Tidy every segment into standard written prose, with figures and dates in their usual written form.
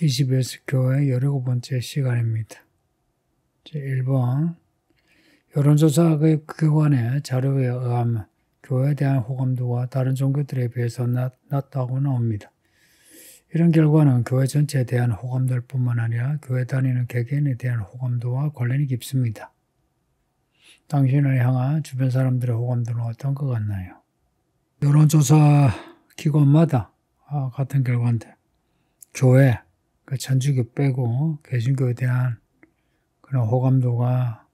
DCBS 교회 17번째 시간입니다. 제1번 여론조사 기관의 자료에 의하면 교회에 대한 호감도가 다른 종교들에 비해서 낮다고 나옵니다. 이런 결과는 교회 전체에 대한 호감도일 뿐만 아니라 교회 다니는 개개인에 대한 호감도와 관련이 깊습니다. 당신을 향한 주변 사람들의 호감도는 어떤 것 같나요? 여론조사 기관마다 같은 결과인데 교회, 천주교 빼고 개신교에 대한 그런 호감도가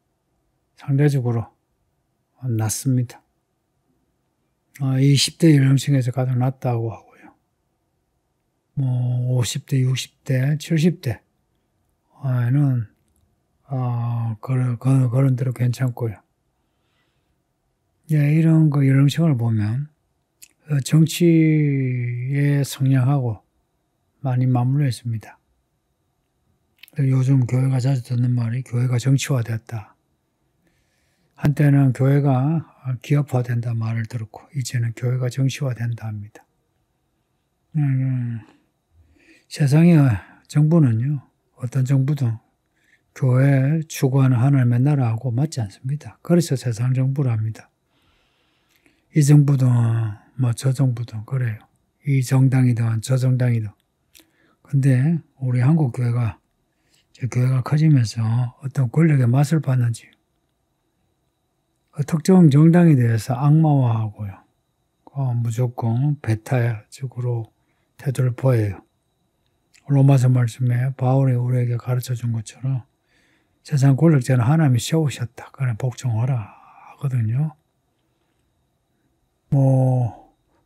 상대적으로 낮습니다. 이 10대 연령층에서 가장 낮다고 하고요. 50대, 60대, 70대에는 그런 대로 괜찮고요. 이런 연령층을 보면 정치의 성향하고 많이 맞물려 있습니다. 요즘 교회가 자주 듣는 말이 교회가 정치화됐다. 한때는 교회가 기업화된다 말을 들었고 이제는 교회가 정치화된다 합니다. 세상의 정부는요, 어떤 정부도 교회 추구하는 하나님의 나라하고 맞지 않습니다. 그래서 세상 정부를 합니다. 이 정부도 저 정부도 그래요. 이 정당이든 저 정당이든. 근데 우리 한국 교회가 커지면서 어떤 권력의 맛을 봤는지 특정 정당에 대해서 악마화하고요. 무조건 배타적으로 태도를 보여요. 로마서 말씀에 바울이 우리에게 가르쳐준 것처럼 세상 권력자는 하나님이 세우셨다. 그래 복종하라 하거든요.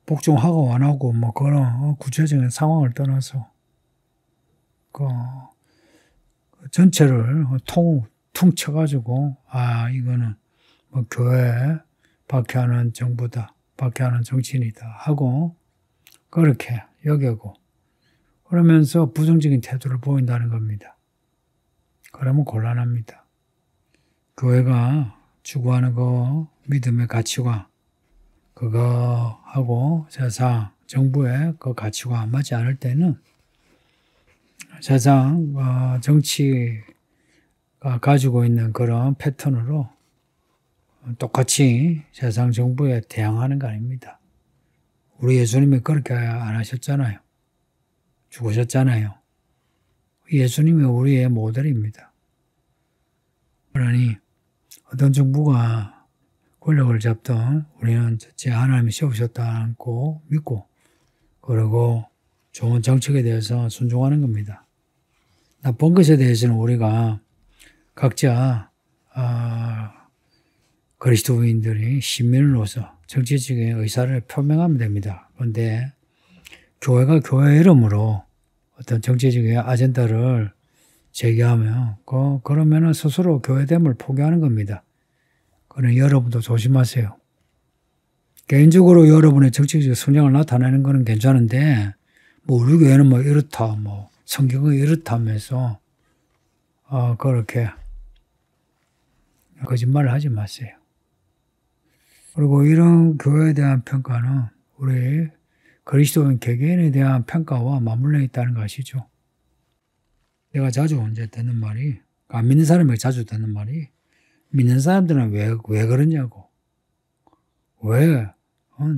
복종하고 안 하고 그런 구체적인 상황을 떠나서 전체를 퉁쳐가지고 이거는 교회 박해하는 정부다, 박해하는 정치인이다 하고 그렇게 여기고 그러면서 부정적인 태도를 보인다는 겁니다. 그러면 곤란합니다. 교회가 추구하는 믿음의 가치관 그거하고 세상 정부의 가치관 맞지 않을 때는 세상 정치가 가지고 있는 그런 패턴으로 똑같이 세상 정부에 대항하는 거 아닙니다. 우리 예수님이 그렇게 안 하셨잖아요. 죽으셨잖아요. 예수님이 우리의 모델입니다. 그러니 어떤 정부가 권력을 잡던 우리는 제 하나님이 세우셨다고 믿고 그리고 좋은 정책에 대해서 순종하는 겁니다. 나쁜 것에 대해서는 우리가 각자 그리스도인들이 시민으로서 정치적인 의사를 표명하면 됩니다. 그런데 교회가 교회 이름으로 어떤 정치적인 아젠다를 제기하면 그러면은 스스로 교회됨을 포기하는 겁니다. 그러니 여러분도 조심하세요. 개인적으로 여러분의 정치적 성향을 나타내는 거는 괜찮은데 우리 교회는 이렇다 성경이 이렇다면서 그렇게 거짓말을 하지 마세요. 그리고 이런 교회에 대한 평가는 우리 그리스도인 개개인에 대한 평가와 맞물려 있다는 거 아시죠? 내가 자주 듣는 말이 안 믿는 사람에게 자주 듣는 말이 믿는 사람들은 왜 그러냐고 왜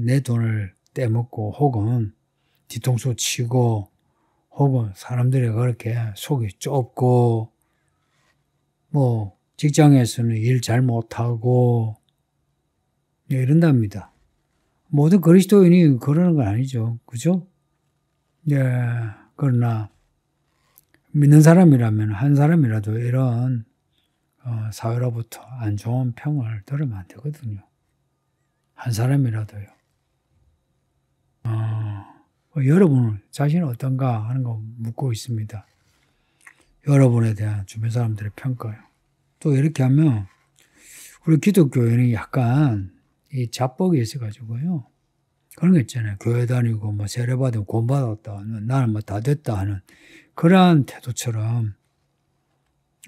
내 돈을 떼먹고 혹은 뒤통수 치고 혹은 사람들이 그렇게 속이 좁고 직장에서는 일 잘 못하고 이런답니다. 모든 그리스도인이 그러는 건 아니죠. 그죠? 그러나 믿는 사람이라면 한 사람이라도 이런 사회로부터 안 좋은 평을 들으면 안 되거든요. 한 사람이라도요. 여러분 자신은 어떤가 하는 거 묻고 있습니다. 여러분에 대한 주변 사람들의 평가요. 또 이렇게 하면 우리 기독교회는 약간 이 자뻑이 있어가지고요. 그런 거 있잖아요. 교회 다니고 세례받으면 구원받았다. 나는 다 됐다 하는 그러한 태도처럼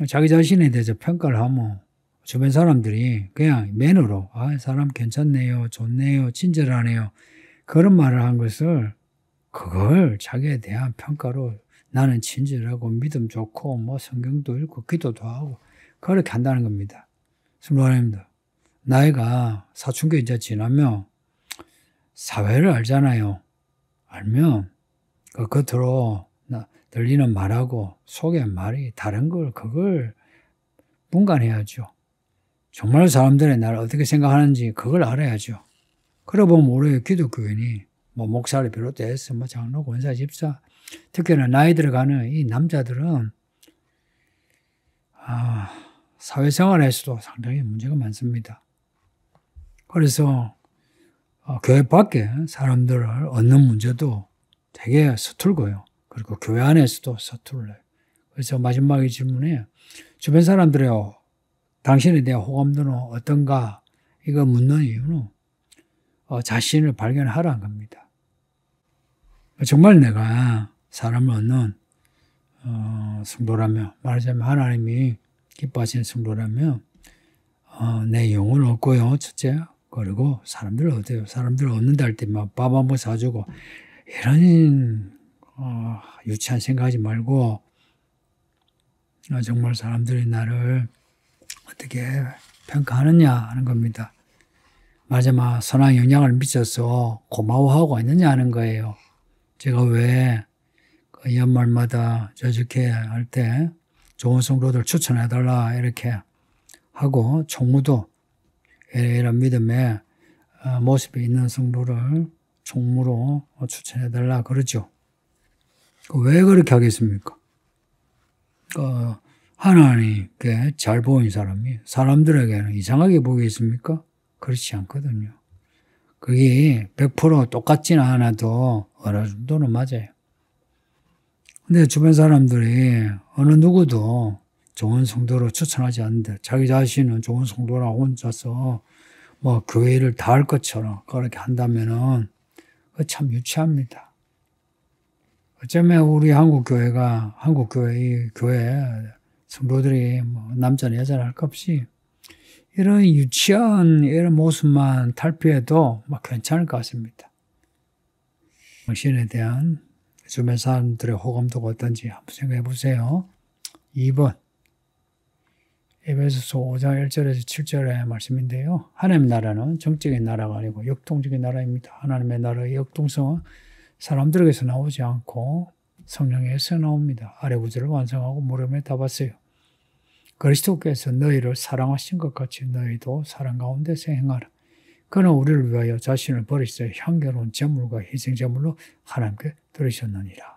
자기 자신에 대해서 평가를 하면 주변 사람들이 그냥 맨으로 사람 괜찮네요. 좋네요. 친절하네요. 그런 말을 한 것을 그걸 자기에 대한 평가로 나는 친절하고 믿음 좋고 뭐 성경도 읽고 기도도 하고 그렇게 한다는 겁니다. 성도님들, 나이가 사춘기 이제 지나면 사회를 알잖아요. 알면 그 겉으로 들리는 말하고 속의 말이 다른 걸 그걸 분간해야죠. 정말 사람들이 나를 어떻게 생각하는지 그걸 알아야죠. 그러고 보면 우리 기독교인이 뭐 목사를 비롯해서 뭐 장로, 권사, 집사, 특히나 나이 들어가는 이 남자들은 사회생활에서도 상당히 문제가 많습니다. 그래서 교회 밖에 사람들을 얻는 문제도 되게 서툴고요. 그리고 교회 안에서도 서툴러요. 그래서 마지막에 질문에 주변 사람들이요, 당신에 대한 호감도는 어떤가? 이거 묻는 이유는 자신을 발견하라는 겁니다. 정말 내가 사람을 얻는 성도라면, 말하자면 하나님이 기뻐하시는 성도라면 내 영혼을 얻고요, 첫째. 그리고 사람들을 얻어요. 사람들을 얻는다 할 때 막 밥 한번 사주고 이런 유치한 생각하지 말고 정말 사람들이 나를 어떻게 평가하느냐 하는 겁니다. 마지막 선한 영향을 미쳐서 고마워하고 있느냐 하는 거예요. 제가 왜 그 연말마다 저렇게 할 때 좋은 성도들 추천해달라 이렇게 하고 총무도 이런 믿음의 모습이 있는 성도를 총무로 추천해달라 그러죠. 왜 그렇게 하겠습니까? 하나님께 잘 보인 사람이 사람들에게는 이상하게 보이겠습니까? 그렇지 않거든요. 그게 100% 똑같지는 않아도 어느 정도는 맞아요. 근데 주변 사람들이 어느 누구도 좋은 성도로 추천하지 않는데 자기 자신은 좋은 성도라 혼자서 뭐 교회를 다 할 것처럼 그렇게 한다면은 참 유치합니다. 어쩌면 우리 한국 교회 성도들이 뭐 남자나 여자나 할 것 없이 이런 유치한 이런 모습만 탈피해도 막 괜찮을 것 같습니다. 당신에 대한 주변 사람들의 호감도가 어떤지 한번 생각해 보세요. 2번 에베소서 5장 1절에서 7절의 말씀인데요. 하나님의 나라는 정적인 나라가 아니고 역동적인 나라입니다. 하나님의 나라의 역동성은 사람들에게서 나오지 않고 성령에서 나옵니다. 아래 구절을 완성하고 물음에 답았어요. 그리스도께서 너희를 사랑하신 것 같이 너희도 사랑 가운데서 행하라. 그는 우리를 위하여 자신을 버리시되 향기로운 제물과 희생제물로 하나님께 드리셨느니라.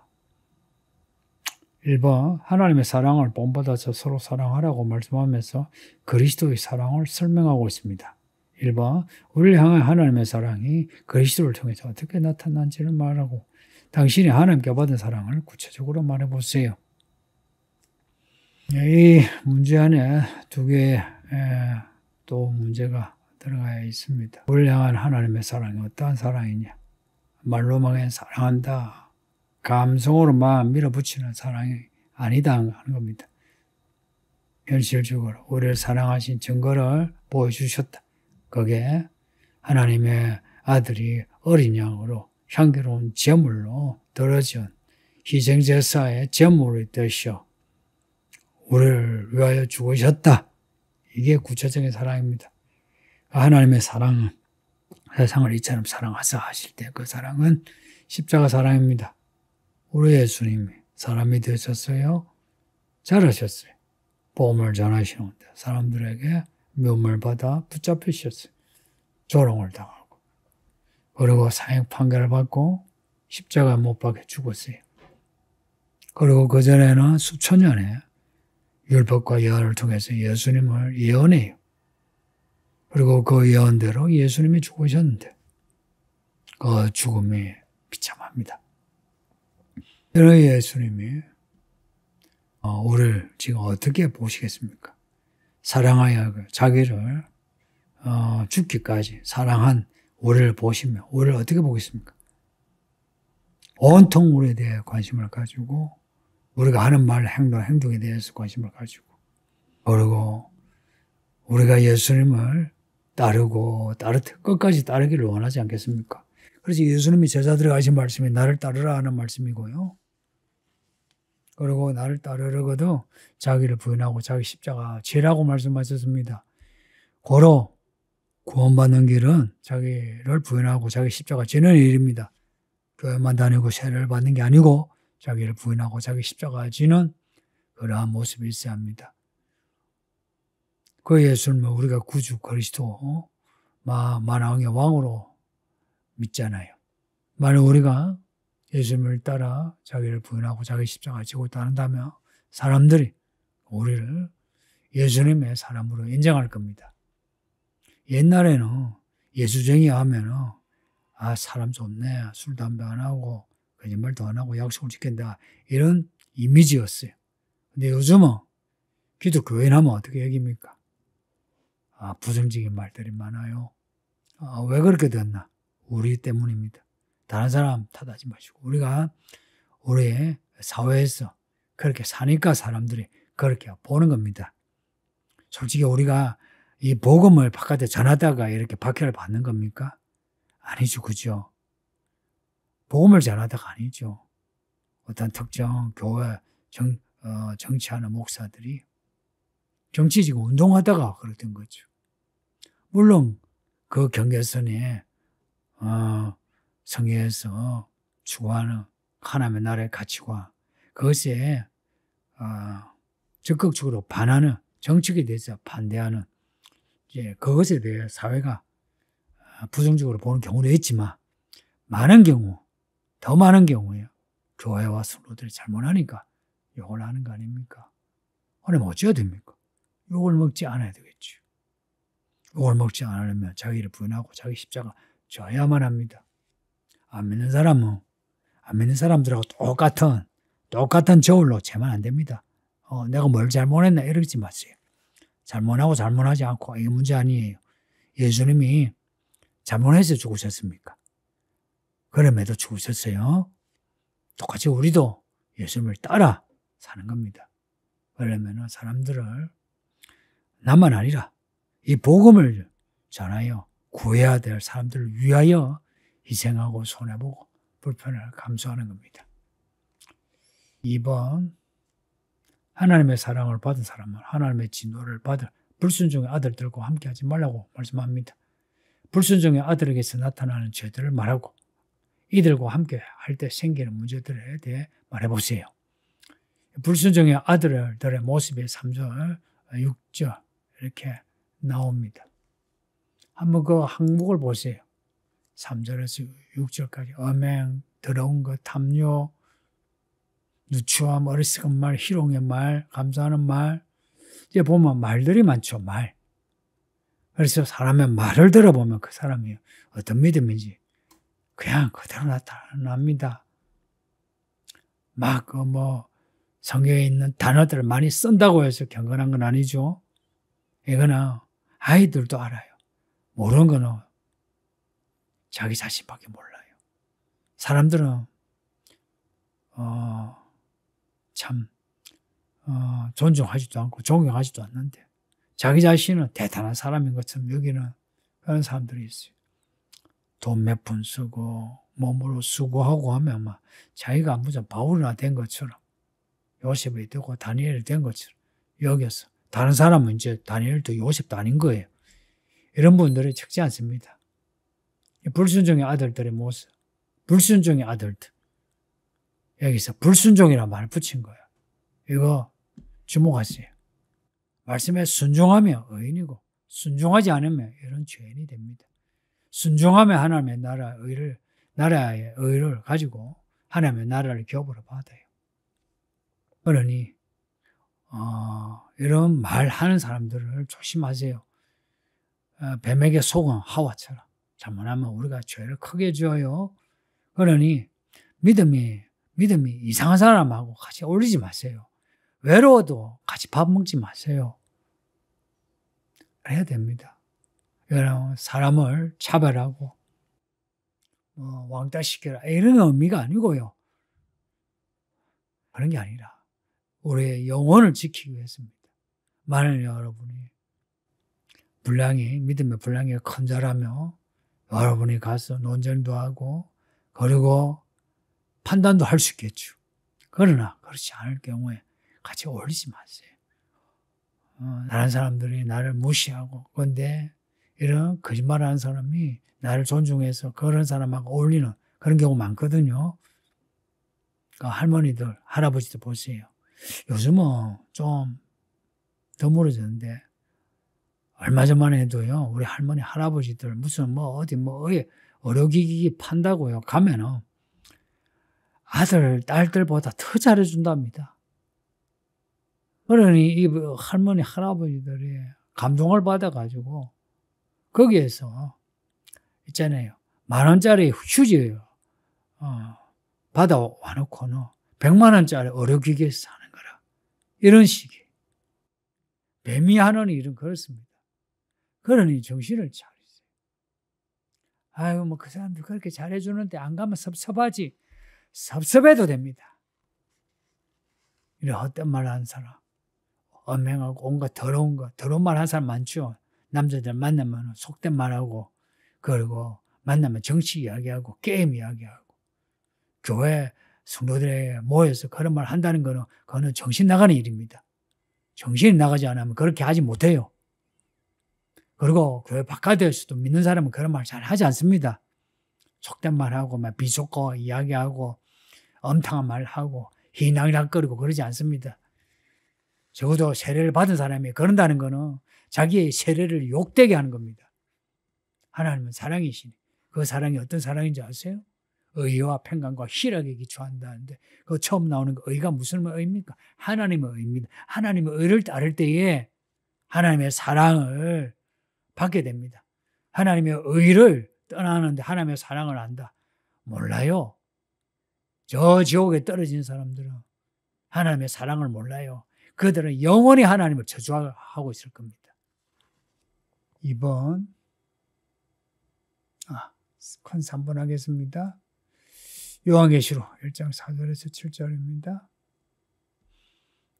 1번 하나님의 사랑을 본받아서 서로 사랑하라고 말씀하면서 그리스도의 사랑을 설명하고 있습니다. 1번 우리를 향한 하나님의 사랑이 그리스도를 통해서 어떻게 나타난지를 말하고 당신이 하나님께 받은 사랑을 구체적으로 말해보세요. 이 문제 안에 두 개의 또 문제가 들어가 있습니다. 우리를 향한 하나님의 사랑이 어떠한 사랑이냐. 말로만 사랑한다. 감성으로만 밀어붙이는 사랑이 아니다 하는 겁니다. 현실적으로 우리를 사랑하신 증거를 보여주셨다. 그게 하나님의 아들이 어린 양으로 향기로운 제물로 들어진 희생제사의 제물이 되셔 우리를 위하여 죽으셨다. 이게 구체적인 사랑입니다. 하나님의 사랑은 세상을 이처럼 사랑하사 하실 때 그 사랑은 십자가 사랑입니다. 우리 예수님이 사람이 되셨어요. 잘하셨어요. 복음을 전하시는데 사람들에게 미움을 받아 붙잡히셨어요. 조롱을 당하고 그리고 사형 판결을 받고 십자가 못 박혀 죽었어요. 그리고 그전에는 수천 년의 율법과 예언을 통해서 예수님을 예언해요. 그리고 그 예언대로 예수님이 죽으셨는데 그 죽음이 비참합니다. 그런 예수님이 우리를 지금 어떻게 보시겠습니까? 사랑하여 자기를 죽기까지 사랑한 우리를 보시면 우리를 어떻게 보겠습니까? 온통 우리에 대해 관심을 가지고 우리가 하는 말, 행동에 대해서 관심을 가지고 그리고 우리가 예수님을 따르고 끝까지 따르기를 원하지 않겠습니까? 그래서 예수님이 제자들에게 하신 말씀이 나를 따르라 하는 말씀이고요. 그리고 나를 따르려거든 자기를 부인하고 자기 십자가 지라고 말씀하셨습니다. 고로 구원받는 길은 자기를 부인하고 자기 십자가 지는 일입니다. 교회만 다니고 세례를 받는 게 아니고 자기를 부인하고 자기 십자가 지는 그러한 모습이 있어야 합니다. 그 예수님은 우리가 구주 그리스도 만왕의 왕으로 믿잖아요. 만약 우리가 예수님을 따라 자기를 부인하고 자기 십자가 지고 따른다면 사람들이 우리를 예수님의 사람으로 인정할 겁니다. 옛날에는 예수쟁이 하면은 사람 좋네, 술 담배 안 하고 거짓말도 안 하고 약속을 지킨다 이런 이미지였어요. 근데 요즘은 기독교인 하면 어떻게 여깁니까? 부정적인 말들이 많아요. 왜 그렇게 됐나? 우리 때문입니다. 다른 사람 탓하지 마시고 우리가 우리의 사회에서 그렇게 사니까 사람들이 그렇게 보는 겁니다. 솔직히 우리가 이 복음을 바깥에 전하다가 이렇게 박해를 받는 겁니까? 아니죠. 그죠? 복음을 전하다가 아니죠. 어떤 특정 교회 정치하는 목사들이 정치지고 운동하다가 그랬던 거죠. 물론 그 경계선에 성회에서 추구하는 하나님의 나라의 가치와 그것에 적극적으로 반하는 정책에 대해서 반대하는 그것에 대해 사회가 부정적으로 보는 경우도 있지만 많은 경우, 더 많은 경우에 교회와 성도들이 잘못하니까 욕을 하는 거 아닙니까? 그럼 어찌해야 됩니까? 욕을 먹지 않아야 되겠죠. 욕을 먹지 않으려면 자기를 부인하고 자기 십자가 져야만 합니다. 안 믿는 사람은 안 믿는 사람들하고 똑같은 저울로 재면 안 됩니다. 내가 뭘 잘못했나 이러지 마세요. 잘못하고 잘못하지 않고 이게 문제 아니에요. 예수님이 잘못해서 죽으셨습니까? 그럼에도 죽으셨어요. 똑같이 우리도 예수님을 따라 사는 겁니다. 그러면 사람들을 나만 아니라 이 복음을 전하여 구해야 될 사람들을 위하여 희생하고 손해보고 불편을 감수하는 겁니다. 2번 하나님의 사랑을 받은 사람은 하나님의 진노를 받을 불순종의 아들들과 함께하지 말라고 말씀합니다. 불순종의 아들에게서 나타나는 죄들을 말하고 이들과 함께 할 때 생기는 문제들에 대해 말해보세요. 불순종의 아들들의 모습이 3절, 6절 이렇게 나옵니다. 한번 그 항목을 보세요. 3절에서 6절까지 엄행, 더러운 것, 탐욕, 누추함, 어리석은 말, 희롱의 말, 감사하는 말. 이제 보면 말들이 많죠. 말. 그래서 사람의 말을 들어보면 그 사람이 어떤 믿음인지 그냥 그대로 나타납니다. 막 성경에 있는 단어들을 많이 쓴다고 해서 경건한 건 아니죠. 이거는 아이들도 알아요. 모르는 거는 자기 자신밖에 몰라요. 사람들은 존중하지도 않고 존경하지도 않는데 자기 자신은 대단한 사람인 것처럼 여기는 그런 사람들이 있어요. 돈 몇 푼 쓰고 몸으로 수고하고 하면 막 자기가 무슨 바울이나 된 것처럼 요셉이 되고 다니엘이 된 것처럼 여기서 다른 사람은 이제 다니엘도 요셉도 아닌 거예요. 이런 분들이 적지 않습니다. 불순종의 아들들의 모습, 불순종의 아들들. 여기서 불순종이라는 말을 붙인 거예요. 이거 주목하세요. 말씀에 순종하면 의인이고 순종하지 않으면 이런 죄인이 됩니다. 순종하면 하나님의 나라의 의를 가지고 하나님의 나라를 교부로 받아요. 그러니 이런 말하는 사람들을 조심하세요. 뱀에게 속은 하와처럼 잘못하면 우리가 죄를 크게 지어요. 그러니 믿음이 이상한 사람하고 같이 어울리지 마세요. 외로워도 같이 밥 먹지 마세요. 해야 됩니다. 사람을 차별하고 왕따시켜라 이런 의미가 아니고요. 그런 게 아니라 우리의 영혼을 지키기 위해서입니다. 만일 여러분이 믿음의 분량이 큰 자라며 여러분이 가서 논쟁도 하고 그리고 판단도 할 수 있겠죠. 그러나 그렇지 않을 경우에 같이 어울리지 마세요. 다른 사람들이 나를 무시하고 그런데 이런 거짓말하는 사람이 나를 존중해서 그런 사람하고 어울리는 그런 경우 많거든요. 그러니까 할머니들, 할아버지들 보세요. 요즘은 좀 드물어졌는데 얼마 전만 해도요. 우리 할머니, 할아버지들 무슨 어디 의료기기 판다고요. 가면은 아들, 딸들보다 더 잘해준답니다. 그러니 이 할머니, 할아버지들이 감동을 받아가지고 거기에서 있잖아요. 10,000원짜리 휴지 받아와 놓고는 100만 원짜리 의료기기에서 사는 거라. 이런 식이. 매미하느니 이런 그렇습니다. 그러니 정신을 차리세요. 아유, 그 사람들 그렇게 잘해주는데 안 가면 섭섭하지. 섭섭해도 됩니다. 이런 헛된 말 하는 사람. 엄행하고 온갖 더러운 말 하는 사람 많죠. 남자들 만나면 속된 말하고, 그리고 만나면 정치 이야기하고, 게임 이야기하고, 교회 성도들에 모여서 그런 말 한다는 거는, 그거는 정신 나가는 일입니다. 정신이 나가지 않으면 그렇게 하지 못해요. 그리고 교회 바깥에서도 믿는 사람은 그런 말 잘 하지 않습니다. 속된 말하고, 막 비속어 이야기하고, 엄탕한 말하고, 희낙낙거리고 그러지 않습니다. 적어도 세례를 받은 사람이 그런다는 거는 자기의 세례를 욕되게 하는 겁니다. 하나님은 사랑이시네. 그 사랑이 어떤 사랑인지 아세요? 의와 평강과 희락에 기초한다는데 그 처음 나오는 거 의가 무슨 의입니까? 하나님의 의입니다. 하나님의 의를 따를 때에 하나님의 사랑을 받게 됩니다. 하나님의 의를 떠나는데 하나님의 사랑을 안다. 몰라요. 저 지옥에 떨어진 사람들은 하나님의 사랑을 몰라요. 그들은 영원히 하나님을 저주하고 있을 겁니다. 2번 큰 3번 하겠습니다. 요한계시록 1장 4절에서 7절입니다.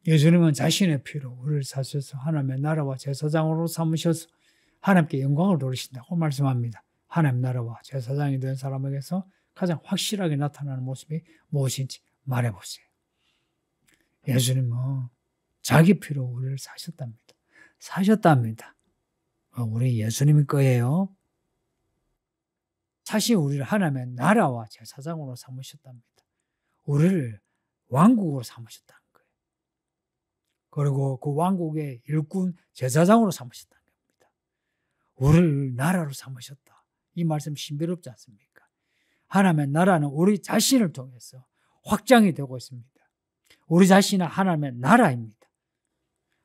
예수님은 자신의 피로 우리를 사셔서 하나님의 나라와 제사장으로 삼으셔서 하나님께 영광을 돌리신다고 말씀합니다. 하나님 나라와 제사장이 된 사람에게서 가장 확실하게 나타나는 모습이 무엇인지 말해보세요. 예수님은 자기 피로 우리를 사셨답니다. 사셨답니다. 우리 예수님의 거예요. 다시 우리를 하나님의 나라와 제사장으로 삼으셨답니다. 우리를 왕국으로 삼으셨다는 거예요. 그리고 그 왕국의 일꾼 제사장으로 삼으셨다는 겁니다. 우리를 나라로 삼으셨다. 이 말씀 신비롭지 않습니까? 하나님의 나라는 우리 자신을 통해서 확장이 되고 있습니다. 우리 자신은 하나님의 나라입니다.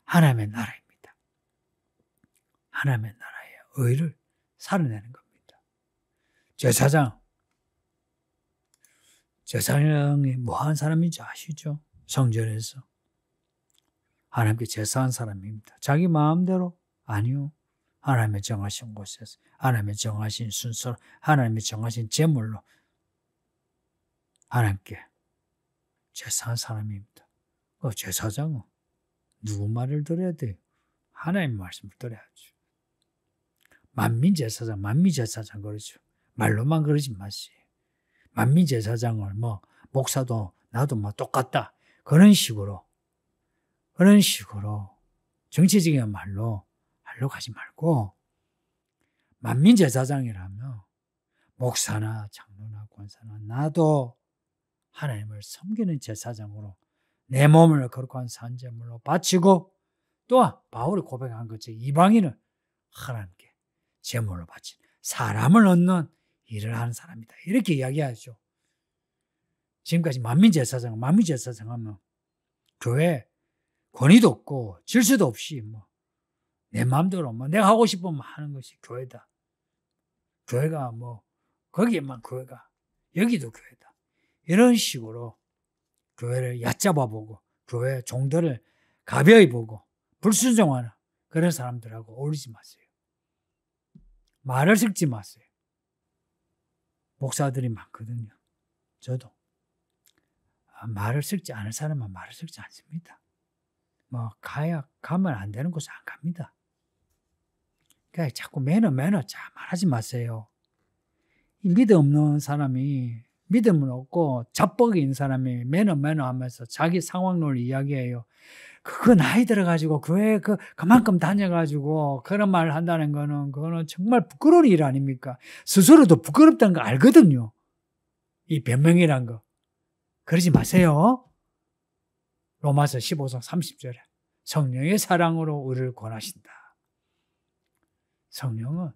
하나님의 나라입니다. 하나님의 나라의 의를 살아내는 겁니다. 제사장이 뭐한 사람인지 아시죠? 성전에서 하나님께 제사한 사람입니다. 자기 마음대로 아니요. 하나님의 정하신 곳에서 하나님의 정하신 순서로 하나님의 정하신 제물로 하나님께 제사한 사람입니다. 그 제사장은 누구 말을 들어야 돼요? 하나님의 말씀을 들어야죠. 만민제사장, 만미제사장 그러죠. 말로만 그러지 마세요. 만민제사장을 목사도 나도 똑같다. 그런 식으로 정치적인 말로 하려고 하지 말고 만민제사장이라면 목사나 장로나 권사나 나도 하나님을 섬기는 제사장으로 내 몸을 거룩한 산제물로 바치고 또한 바울이 고백한 것처럼 이방인을 하나님께 제물로 바친 사람을 얻는 일을 하는 사람이다. 이렇게 이야기하죠. 지금까지 만민제사장 하면 교회 권위도 없고 질서도 없이 내 마음대로 내가 하고 싶으면 하는 것이 교회다. 교회가 거기에만 교회가 여기도 교회다. 이런 식으로 교회를 얕잡아 보고 교회 종들을 가벼이 보고 불순종하는 그런 사람들하고 어울리지 마세요. 말을 섞지 마세요. 목사들이 많거든요. 저도 말을 섞지 않을 사람은 말을 섞지 않습니다. 가면 안 되는 곳에 안 갑니다. 그러니까 자꾸 매너 잘 말하지 마세요. 이 믿음 없는 사람이 믿음은 없고 자뻑인 사람이 매너 하면서 자기 상황론을 이야기해요. 그거 나이 들어가지고 교회 그만큼 다녀가지고 그런 말을 한다는 그거는 정말 부끄러운 일 아닙니까? 스스로도 부끄럽다는 거 알거든요. 이 변명이란 거. 그러지 마세요. 로마서 15장 30절에 성령의 사랑으로 우리를 권하신다. 성령은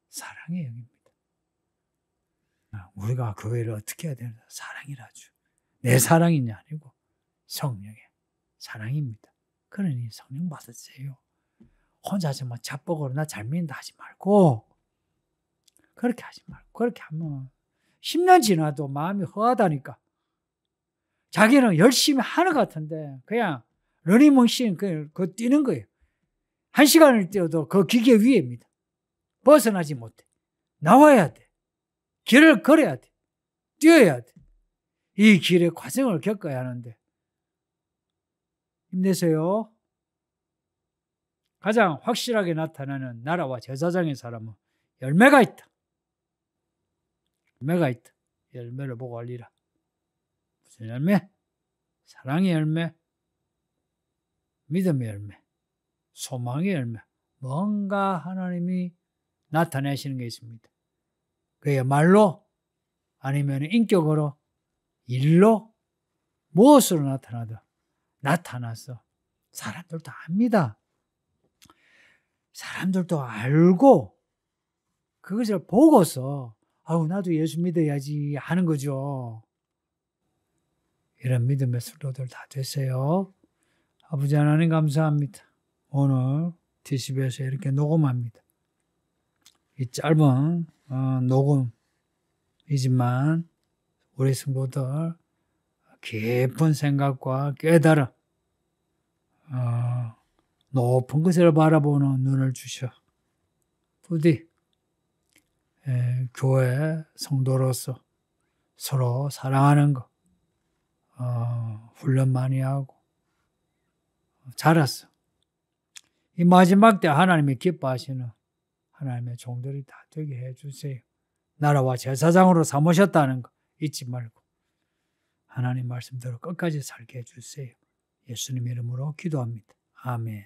사랑의 영입니다. 우리가 교회를 어떻게 해야 되나? 사랑이라죠. 내 사랑이 아니고 성령의 사랑입니다. 그러니 성령 받으세요. 혼자서 뭐 자뻑으로 나 잘 믿는다 하지 말고, 그렇게 하지 말고, 그렇게 하면 10년 지나도 마음이 허하다니까. 자기는 열심히 하는 것 같은데 그냥 러닝머신 그거 뛰는 거예요. 1시간을 뛰어도 그 기계 위에입니다. 벗어나지 못해. 나와야 돼. 길을 걸어야 돼. 뛰어야 돼. 이 길의 과정을 겪어야 하는데 힘내세요. 가장 확실하게 나타나는 나라와 제사장의 사람은 열매가 있다. 열매가 있다. 열매를 보고 알리라. 무슨 열매? 사랑의 열매, 믿음의 열매, 소망의 열매. 뭔가 하나님이 나타내시는 게 있습니다. 그게 말로 아니면 인격으로, 일로, 무엇으로 나타나서 사람들도 압니다. 사람들도 알고 그것을 보고서 나도 예수 믿어야지 하는 거죠. 이런 믿음의 수도들 다 되세요. 아버지 하나님 감사합니다. 오늘 TCB에서 이렇게 녹음합니다. 이 짧은 녹음이지만 우리 성도들 깊은 생각과 깨달음, 높은 것을 바라보는 눈을 주셔. 부디 교회 성도로서 서로 사랑하는 것, 훈련 많이 하고 자랐어. 이 마지막 때 하나님이 기뻐하시는 하나님의 종들이 다 되게 해주세요. 나라와 제사장으로 삼으셨다는 거 잊지 말고 하나님 말씀대로 끝까지 살게 해주세요. 예수님 이름으로 기도합니다. 아멘.